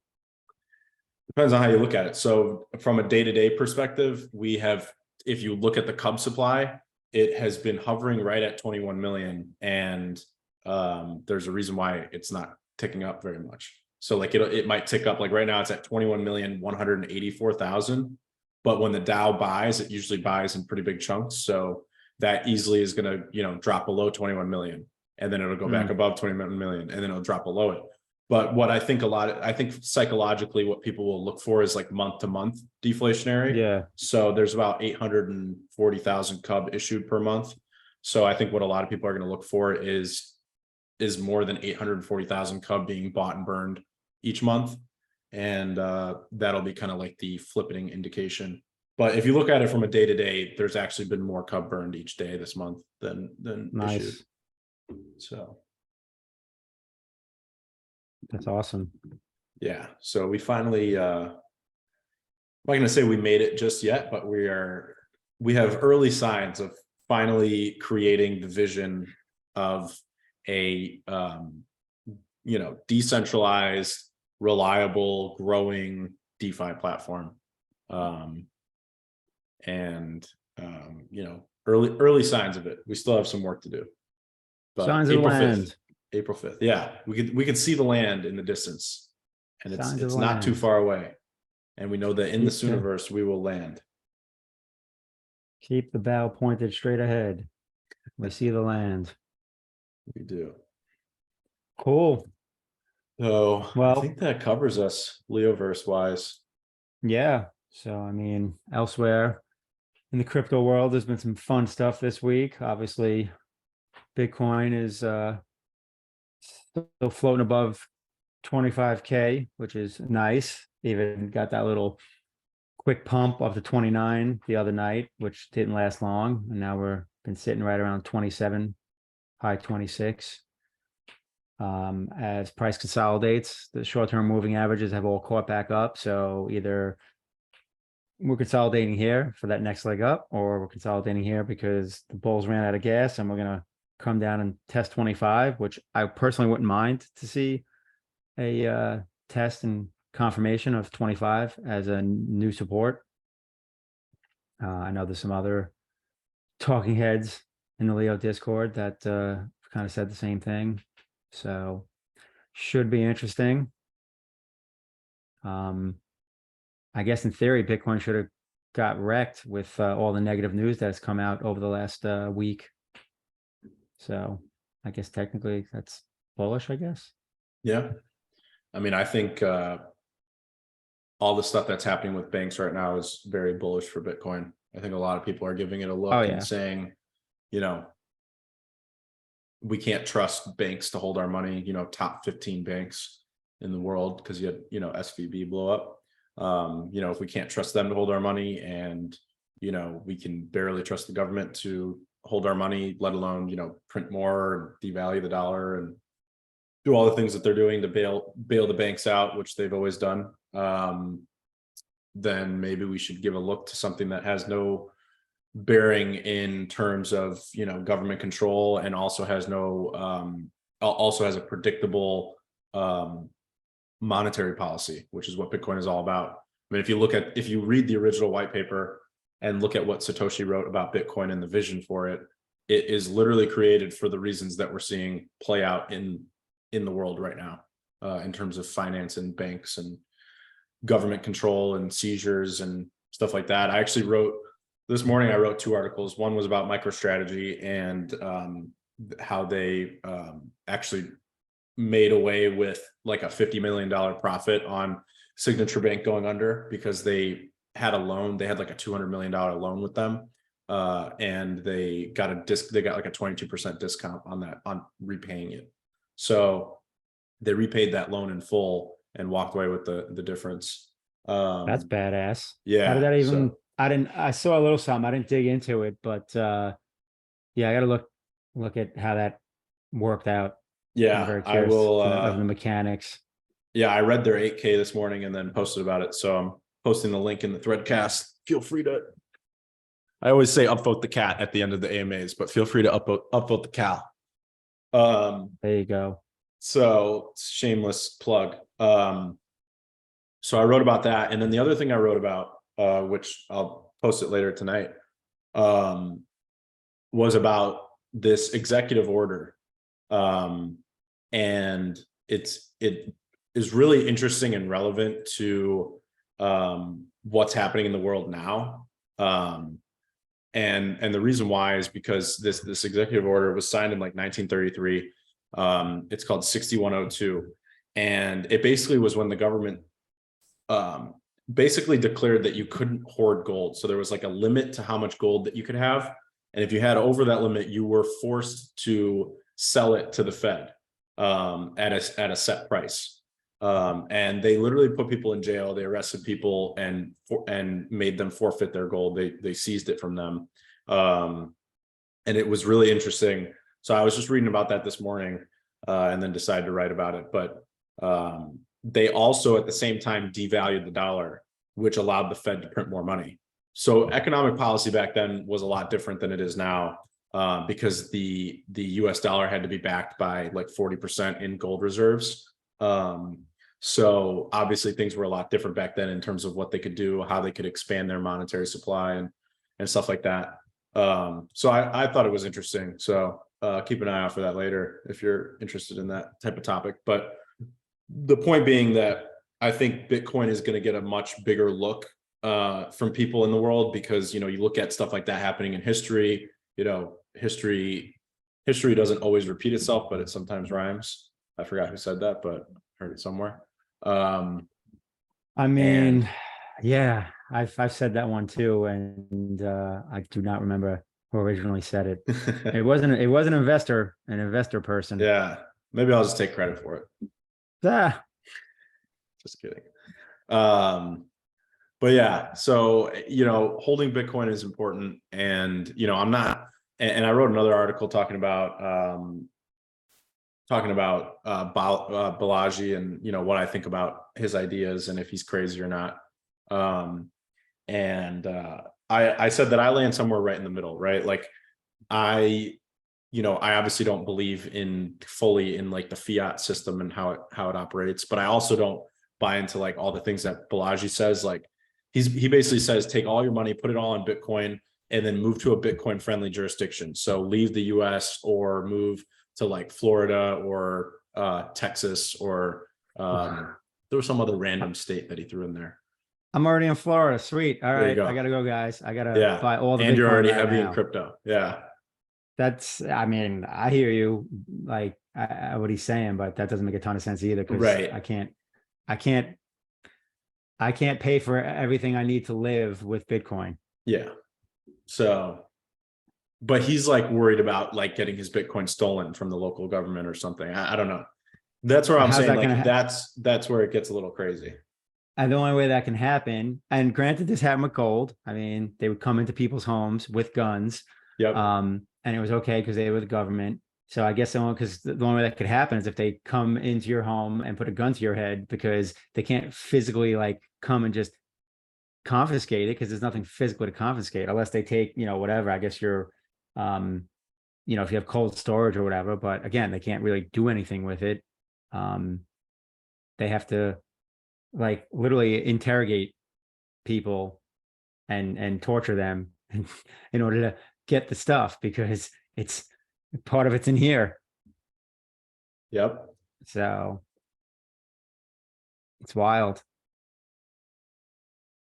Depends on how you look at it. So from a day-to-day perspective, we have, if you look at the Cub supply, it has been hovering right at 21 million. And there's a reason why it's not ticking up very much. So like it might tick up, like right now it's at 21,184,000. But when the Dow buys, it usually buys in pretty big chunks. So that easily is going to, drop below 21 million. And then it'll go back above 21 million, and then it'll drop below it. But what I think I think psychologically what people will look for is like month to month deflationary. Yeah. So there's about 840,000 cub issued per month. So I think what a lot of people are going to look for is more than 840,000 cub being bought and burned each month. And that'll be kind of like the flipping indication. But if you look at it from a day to day, there's actually been more cub burned each day this month than Nice. issued. So That's awesome. yeah, so we finally I'm not gonna say we made it just yet, but we have early signs of finally creating the vision of a decentralized, reliable, growing DeFi platform. Early signs of it. We still have some work to do. But Signs of April land. 5th, April 5th. Yeah, we could see the land in the distance, and Signs of it's not too land. far away. And we know that in the Keep the- Sooniverse we will land. Keep the bow pointed straight ahead. We see the land. We do. Cool. So Well, I think that covers us LeoVerse wise. yeah. So, I mean, elsewhere in the crypto world, there's been some fun stuff this week. Obviously, Bitcoin is still floating above 25K, which is nice. Even got that little quick pump up to 29 the other night, which didn't last long. And now we're been sitting right around 27, high 26. As price consolidates, the short-term moving averages have all caught back up. So either we're consolidating here for that next leg up, or we're consolidating here because the bulls ran out of gas and we're going to come down and test 25, which I personally wouldn't mind to see a test and confirmation of 25 as a new support. I know there's some other talking heads in the Leo Discord that kind of said the same thing. So should be interesting. I guess in theory, Bitcoin should have got wrecked with all the negative news that's come out over the last week. So I guess technically that's bullish, I guess. Yeah. I mean, I think all the stuff that's happening with banks right now is very bullish for Bitcoin. I think a lot of people are giving it a look and saying, we can't trust banks to hold our money, top 15 banks in the world, because you had, SVB blow up. If we can't trust them to hold our money, and, we can barely trust the government to hold our money, let alone, print more and devalue the dollar and do all the things that they're doing to bail the banks out, which they've always done, then maybe we should give a look to something that has no bearing in terms of government control, and also has a predictable monetary policy, which is what Bitcoin is all about. I mean, if you read the original white paper and look at what Satoshi wrote about Bitcoin and the vision for it, it is literally created for the reasons that we're seeing play out in the world right now, in terms of finance and banks and government control and seizures and stuff like that. This morning I wrote 2 articles. One was about MicroStrategy and how they actually made away with like a $50 million profit on Signature Bank going under, because they had a loan. They had like a $200 million loan with them, and they got like a 22% discount on that, on repaying it. So they repaid that loan in full and walked away with the difference. That's badass. Yeah. How did that even? I saw a little something. I didn't dig into it, but yeah, I got to look at how that worked out. Yeah, I'm very curious of the mechanics. Yeah, I read their 8K this morning and then posted about it. So I'm posting the link in the threadcast. Feel free to. I always say upvote the cat at the end of the AMAs, but feel free to upvote the cow. There you go. So shameless plug. So I wrote about that, and then the other thing I wrote about, which I'll post it later tonight, was about this executive order, and it is really interesting and relevant to what's happening in the world now. And the reason why is because this executive order was signed in like 1933. It's called 6102, And it basically was when the government basically declared that you couldn't hoard gold. So there was like a limit to how much gold that you could have. And if you had over that limit, you were forced to sell it to the Fed at a set price. And they literally put people in jail. They arrested people and made them forfeit their gold. They seized it from them. And it was really interesting. So I was just reading about that this morning and then decided to write about it. But they also at the same time devalued the dollar, which allowed the Fed to print more money. So economic policy back then was a lot different than it is now, because the US dollar had to be backed by like 40% in gold reserves. So obviously things were a lot different back then in terms of what they could do, how they could expand their monetary supply and stuff like that. So I thought it was interesting. So keep an eye out for that later if you're interested in that type of topic. But the point being that I think Bitcoin is going to get a much bigger look from people in the world, because, you look at stuff like that happening in history, history doesn't always repeat itself, but it sometimes rhymes. I forgot who said that, but I heard it somewhere. I mean, yeah, I've said that one too, and I do not remember who originally said it. It wasn't an investor person. Yeah, maybe I'll just take credit for it. Ah. Just kidding. But yeah, so holding Bitcoin is important, and I'm not. And I wrote another article talking about Balaji and what I think about his ideas and if he's crazy or not. I said that I land somewhere right in the middle, right? Like I obviously don't believe fully in like the fiat system and how it operates, but I also don't buy into like all the things that Balaji says. Like he basically says, take all your money, put it all on Bitcoin, and then move to a Bitcoin friendly jurisdiction. So leave the US or move to like Florida or Texas or there was some other random state that he threw in there. I'm already in Florida. Sweet. All right. I gotta go, guys. I gotta buy all the and Bitcoin you're already right heavy now. in crypto. Yeah. I mean, I hear you, like what he's saying, but that doesn't make a ton of sense either, because Right. I can't pay for everything I need to live with Bitcoin. Yeah. So, but he's like worried about like getting his Bitcoin stolen from the local government or something. I don't know. That's where I'm How's saying that like that's where it gets a little crazy. And the only way that can happen, and granted, this happened with gold. I mean, they would come into people's homes with guns. Yep. And it was okay because they were the government. So I guess the only way that could happen is if they come into your home and put a gun to your head, because they can't physically like come and just confiscate it, because there's nothing physical to confiscate unless they take, whatever. I guess you're, if you have cold storage or whatever, but again, they can't really do anything with it. They have to like literally interrogate people and torture them in order to get the stuff, because it's part of it's in here. Yep. So it's wild.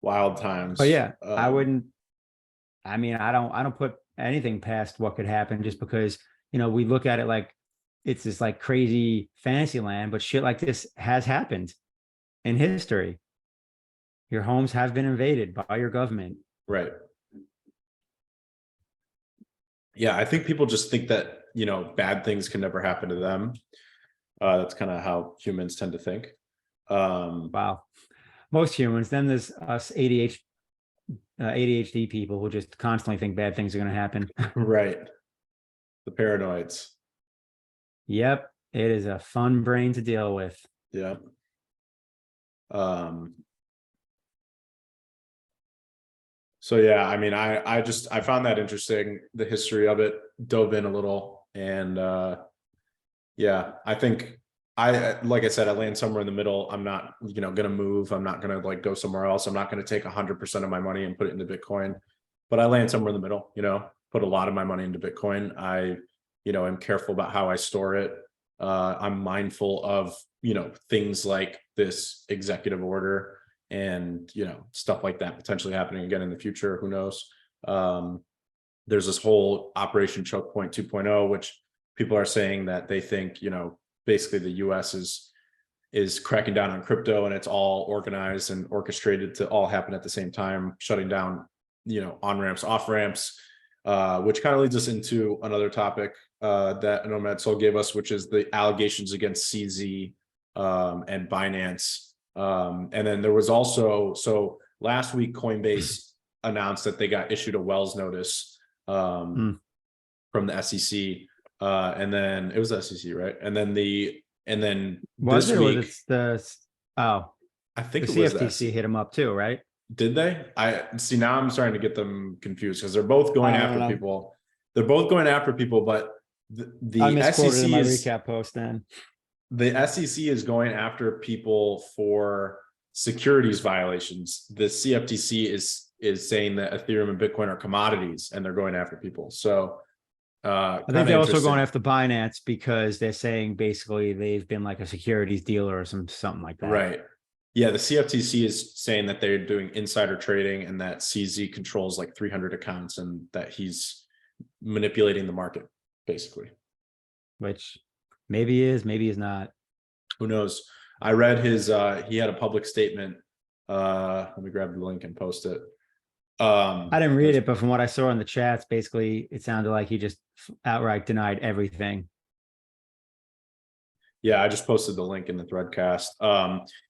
Wild times. But yeah, I don't put anything past what could happen, just because, we look at it like it's this like crazy fantasy land, but shit like this has happened in history. Your homes have been invaded by your government. Right. Yeah, I think people just think that, bad things can never happen to them. That's kind of how humans tend to think. Wow. Most humans. Then there's us ADHD people who just constantly think bad things are going to happen. Right. The paranoids. Yep. It is a fun brain to deal with. Yeah. So yeah, I mean, I found that interesting, the history of it, dove in a little, and yeah, I think like I said, I land somewhere in the middle. I'm not, gonna move. I'm not gonna like go somewhere else. I'm not gonna take 100% of my money and put it into Bitcoin, but I land somewhere in the middle. Put a lot of my money into Bitcoin. I, am careful about how I store it. I'm mindful of things like this executive order and stuff like that potentially happening again in the future. Who knows? There's this whole Operation Choke Point 2.0, which people are saying that they think basically the US is is cracking down on crypto, and it's all organized and orchestrated to all happen at the same time, shutting down, on ramps, off ramps, which kind of leads us into another topic that Nomad Soul gave us, which is the allegations against CZ and Binance. And then there was also, so last week, Coinbase announced that they got issued a Wells notice from the SEC. And then it was the SEC, right? And then Was this it, or was week, it the I think the it was CFTC hit him up too, right? Did they? I see, now I'm starting to get them confused because they're both going I don't after know. people. They're both going after people, but the I misquoted SEC in my is recap post then. the SEC is going after people for securities violations. The CFTC is saying that Ethereum and Bitcoin are commodities, and they're going after people. So I think they're also going after Binance because they're saying basically they've been like a securities dealer or something like that. Right. Yeah, the CFTC is saying that they're doing insider trading and that CZ controls like 300 accounts and that he's manipulating the market, basically. Which maybe is, maybe is not. Who knows? I read his, he had a public statement. Let me grab the link and post it. I didn't read it, but from what I saw in the chats, basically it sounded like he just outright denied everything. Yeah, I just posted the link in the threadcast.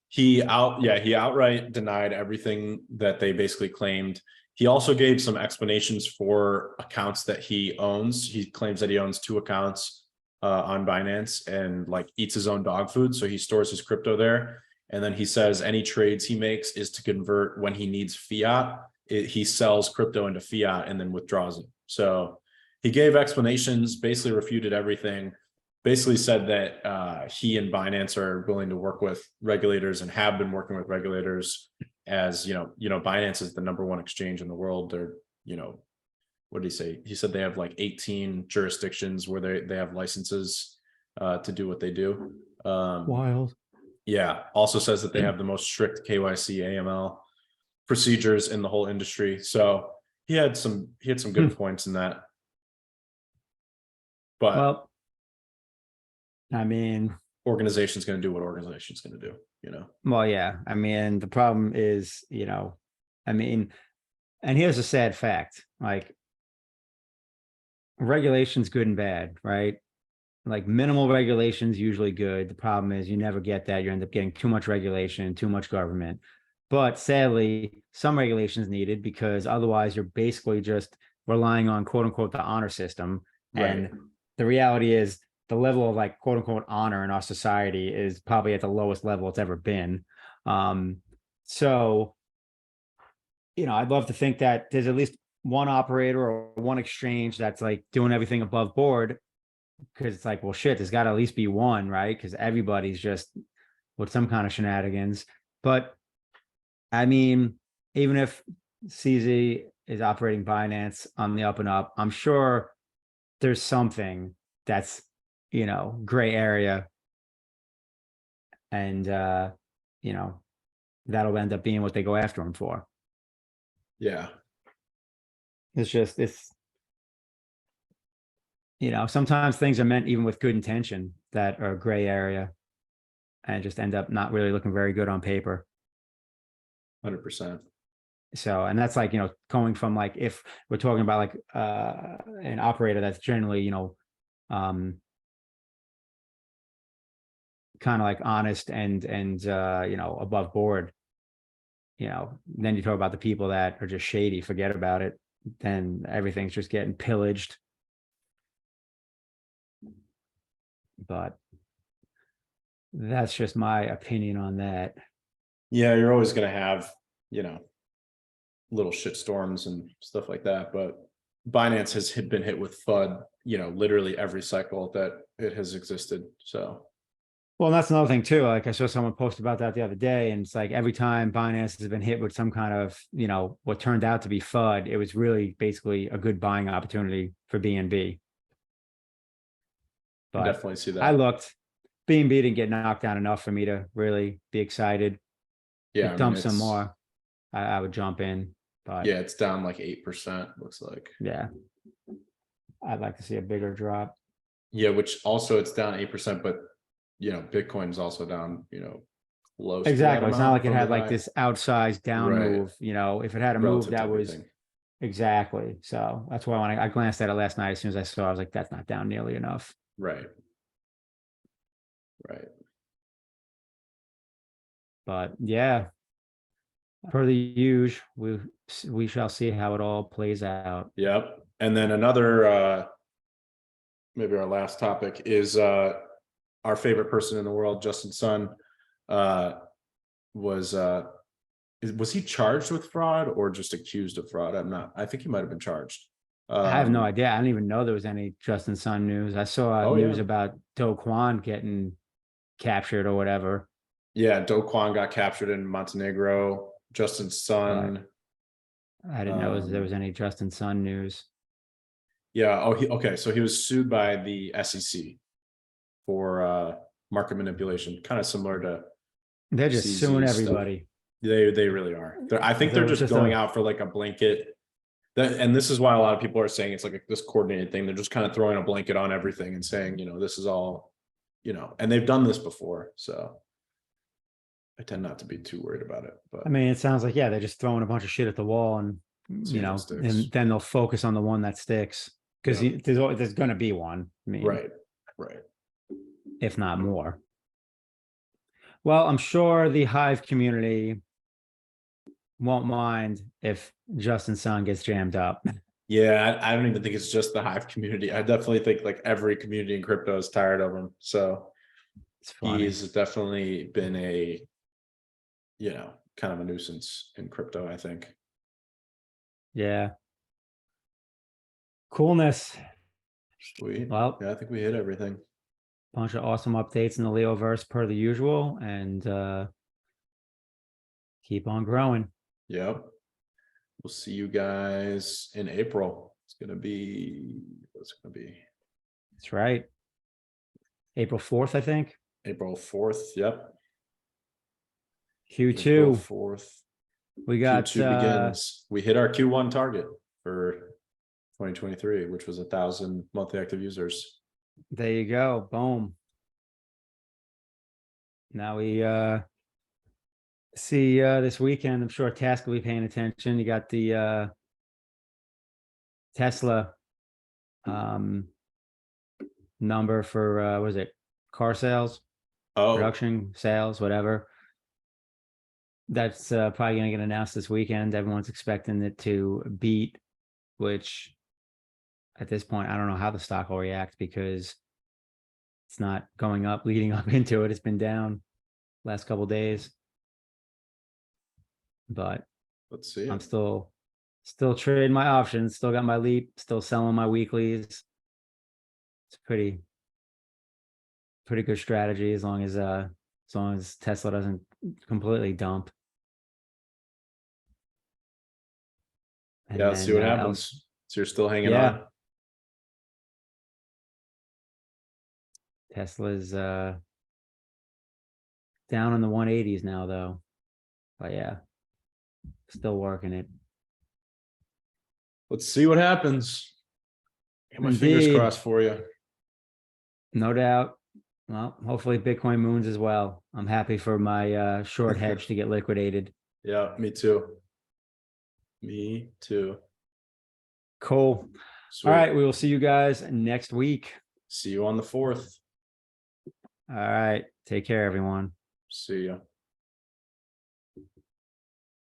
He outright denied everything that they basically claimed. He also gave some explanations for accounts that he owns. He claims that he owns 2 accounts on Binance and like eats his own dog food. So he stores his crypto there. And then he says any trades he makes is to convert when he needs fiat. He sells crypto into fiat and then withdraws it. So he gave explanations, basically refuted everything. Basically said that he and Binance are willing to work with regulators and have been working with regulators, as Binance is the #1 exchange in the world. They're, what did he say? He said they have like 18 jurisdictions where they have licenses to do what they do. Wild. Yeah. Also says that they have the most strict KYC AML procedures in the whole industry. So he had some good points in that. But well, I mean, organization's going to do what organization's going to do, Well, yeah. I mean, the problem is, and here's a sad fact, like regulation's good and bad, right? Like minimal regulation's usually good. The problem is you never get that. You end up getting too much regulation, too much government. But sadly, some regulation is needed because otherwise you're basically just relying on quote unquote the honor system. Right. And the reality is the level of like quote unquote honor in our society is probably at the lowest level it's ever been. So, I'd love to think that there's at least one operator or one exchange that's like doing everything above board, because it's like, well, shit, there's got to at least be one, right? Because everybody's just with some kind of shenanigans. But I mean, even if CZ is operating Binance on the up and up, I'm sure there's something that's, gray area. And, that'll end up being what they go after him for. Yeah. Sometimes things are meant even with good intention that are gray area and just end up not really looking very good on paper. 100%. So, and that's like, going from like, if we're talking about like an operator that's generally, kind of like honest and above board, then you talk about the people that are just shady, forget about it. Then everything's just getting pillaged. But that's just my opinion on that. Yeah, you're always going to have, little shit storms and stuff like that. But Binance has been hit with FUD, literally every cycle that it has existed. So. Well, and that's another thing too. Like I saw someone post about that the other day, and it's like every time Binance has been hit with some kind of, what turned out to be FUD, it was really basically a good buying opportunity for BNB. But I definitely see that. I looked, BNB didn't get knocked down enough for me to really be excited. Yeah, dump some more, I would jump in. But yeah, it's down like 8%. Looks like. Yeah, I'd like to see a bigger drop. Yeah, which also it's down 8%, but Bitcoin's also down, close to that Exactly. It's not amount like it from had the like high. this outsized down Right. move. If it had a move Relative to that was everything. exactly. So that's why when I glanced at it last night, as soon as I saw, I was like, that's not down nearly enough. Right. Right. But yeah, per the usual, we shall see how it all plays out. Yep. And then another, maybe our last topic is our favorite person in the world, Justin Sun, was he charged with fraud or just accused of fraud? I think he might have been charged. I have no idea. I didn't even know there was any Justin Sun news. I saw news yeah. about Do Kwon getting captured or whatever. Yeah, Do Kwon got captured in Montenegro. Justin Sun. I didn't know there was any Justin Sun news. Yeah. Okay. So he was sued by the SEC for market manipulation, kind of similar to They're just CZ suing stuff. everybody. They really are. I think they're just going out for like a blanket. And this is why a lot of people are saying it's like this coordinated thing. They're just kind of throwing a blanket on everything and saying, this is all, and they've done this before. So I tend not to be too worried about it. But I mean, it sounds like, yeah, they're just throwing a bunch of shit at the wall and, and then they'll focus on the one that sticks. Because there's going to be one. I mean, right. If not more. Well, I'm sure the Hive community won't mind if Justin Sun gets jammed up. Yeah, I don't even think it's just the Hive community. I definitely think like every community in crypto is tired of him. So he's definitely been a, kind of a nuisance in crypto, I think. Yeah. Coolness. Sweet. Well, yeah, I think we hit everything. Bunch of awesome updates in the LeoVerse per the usual, and keep on growing. Yep. We'll see you guys in April. What's it gonna be? That's right. April 4th, I think. April 4th. Yep. Q2. April 4th. We got Q2 begins. We hit our Q1 target for 2023, which was 1,000 monthly active users. There you go. Boom. Now we see this weekend. I'm sure Task will be paying attention. You got the Tesla number for what was it? Car sales, production sales, whatever. That's probably going to get announced this weekend. Everyone's expecting it to beat, which at this point, I don't know how the stock will react because it's not going up leading up into it. It's been down last couple of days. But let's see. I'm still trading my options, still got my leap, still selling my weeklies. It's pretty good strategy as long as Tesla doesn't completely dump. And yeah, let's see what happens. So you're still hanging on. Tesla's down in the 180s now, though. But yeah, still working it. Let's see what happens. Get my fingers crossed for you. No doubt. Well, hopefully Bitcoin moons as well. I'm happy for my short hedge to get liquidated. Yeah, me too. Me too. Cool. Sweet. All right, we will see you guys next week. See you on the 4th. All right. Take care, everyone. See ya.